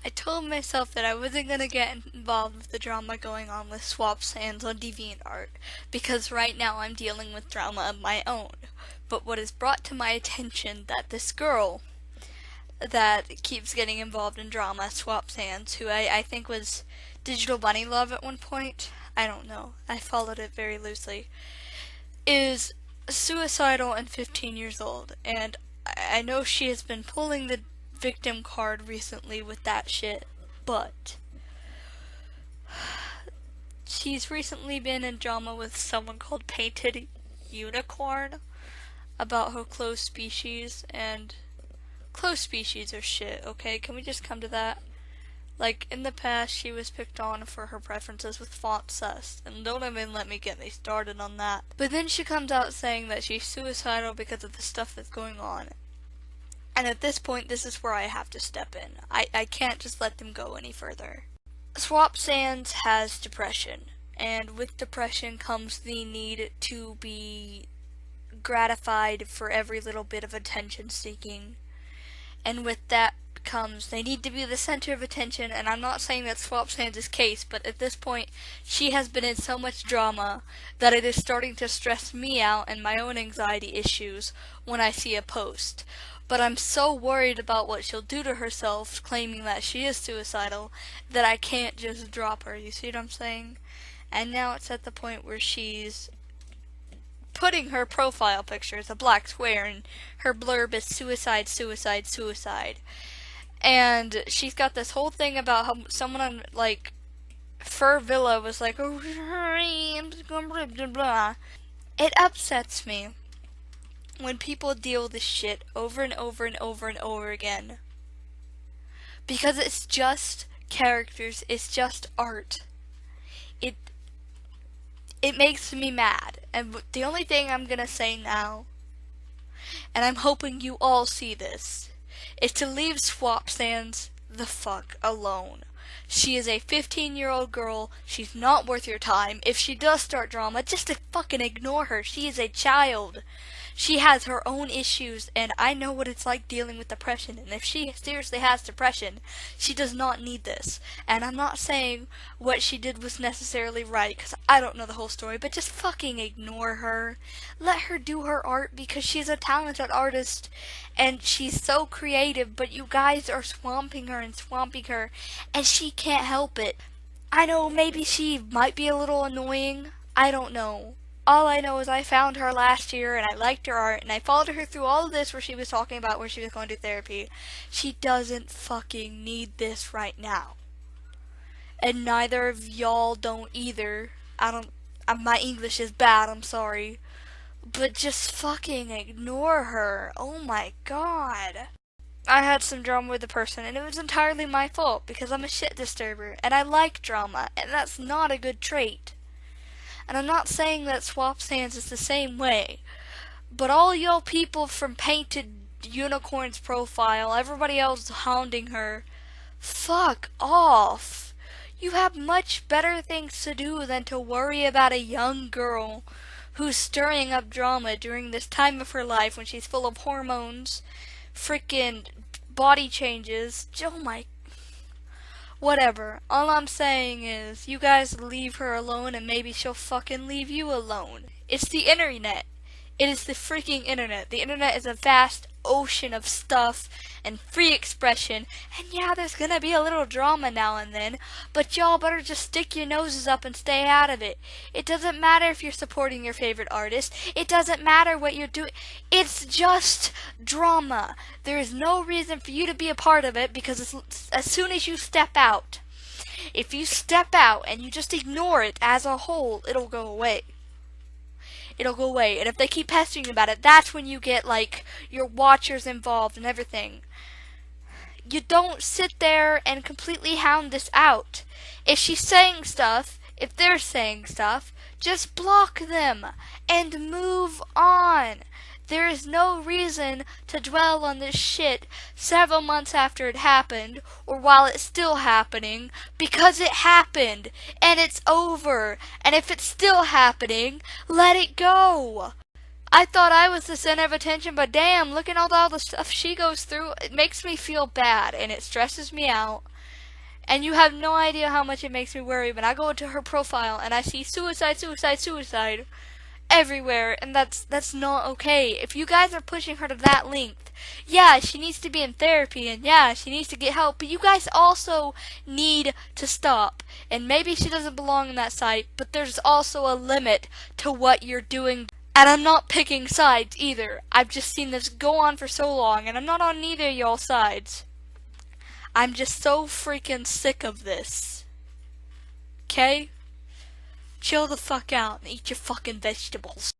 I told myself that I wasn't gonna get involved with the drama going on with Swap Sands on DeviantArt, because right now I'm dealing with drama of my own. But what is brought to my attention that this girl that keeps getting involved in drama, Swap Sands, who I think was Digital Bunny Love at one point, I don't know, I followed it very loosely, is suicidal and 15 years old, and I know she has been pulling the victim card recently with that shit, but she's recently been in drama with someone called Painted Unicorn about her close species, and close species are shit, okay? Can we just come to that? Like, in the past, she was picked on for her preferences with Font Sus, and don't even let me get me started on that. But then she comes out saying that she's suicidal because of the stuff that's going on. And at this point, this is where I have to step in. I can't just let them go any further. Swap Sands has depression, and with depression comes the need to be gratified for every little bit of attention seeking. And with that comes they need to be the center of attention, and I'm not saying that Swap Sands' case, but at this point she has been in so much drama that it is starting to stress me out and my own anxiety issues when I see a post. But I'm so worried about what she'll do to herself, claiming that she is suicidal, that I can't just drop her, you see what I'm saying? And now it's at the point where she's putting her profile picture as a black square, and her blurb is suicide, suicide, suicide. And she's got this whole thing about how someone on, like, Fur Villa was like, oh, blah, blah, blah. It upsets me when people deal with this shit over and over and over and over again. Because it's just characters, it's just art. It makes me mad. And the only thing I'm gonna say now, and I'm hoping you all see this, is to leave Swap Sands the fuck alone. She is a 15-year-old girl. She's not worth your time. If she does start drama, just to fucking ignore her. She is a child. She has her own issues, and I know what it's like dealing with depression, and if she seriously has depression, she does not need this. And I'm not saying what she did was necessarily right, because I don't know the whole story, but just fucking ignore her. Let her do her art, because she's a talented artist, and she's so creative, but you guys are swamping her, and she can't help it. I know maybe she might be a little annoying. I don't know. All I know is I found her last year and I liked her art and I followed her through all of this where she was talking about where she was going to therapy. She doesn't fucking need this right now. And neither of y'all don't either. My English is bad, I'm sorry. But just fucking ignore her. Oh my god. I had some drama with a person and it was entirely my fault because I'm a shit disturber and I like drama and that's not a good trait. And I'm not saying that Swap Sands is the same way, but all y'all people from Painted Unicorn's profile, everybody else hounding her, fuck off. You have much better things to do than to worry about a young girl who's stirring up drama during this time of her life when she's full of hormones, freaking body changes. Oh my, whatever. All I'm saying is, you guys leave her alone and maybe she'll fucking leave you alone. It's the internet. It is the freaking internet. The internet is a vast ocean of stuff and free expression. And yeah, there's gonna be a little drama now and then, but y'all better just stick your noses up and stay out of it. It doesn't matter if you're supporting your favorite artist. It doesn't matter what you're doing. It's just drama. There is no reason for you to be a part of it because as soon as you step out, if you step out and you just ignore it as a whole, it'll go away. It'll go away. And if they keep pestering you about it, that's when you get, like, your watchers involved and everything. You don't sit there and completely hound this out. If she's saying stuff, if they're saying stuff, just block them and move on. There is no reason to dwell on this shit several months after it happened, or while it's still happening, because it happened, and it's over, and if it's still happening, let it go. I thought I was the center of attention, but damn, look at all the stuff she goes through. It makes me feel bad, and it stresses me out. And you have no idea how much it makes me worry when I go into her profile and I see suicide, suicide, suicide everywhere, and that's not okay. If you guys are pushing her to that length, yeah, she needs to be in therapy, and yeah, she needs to get help, but you guys also need to stop. And maybe she doesn't belong in that site, but there's also a limit to what you're doing. And I'm not picking sides either. I've just seen this go on for so long, and I'm not on neither of y'all sides. I'm just so freaking sick of this. Okay? Chill the fuck out and eat your fucking vegetables.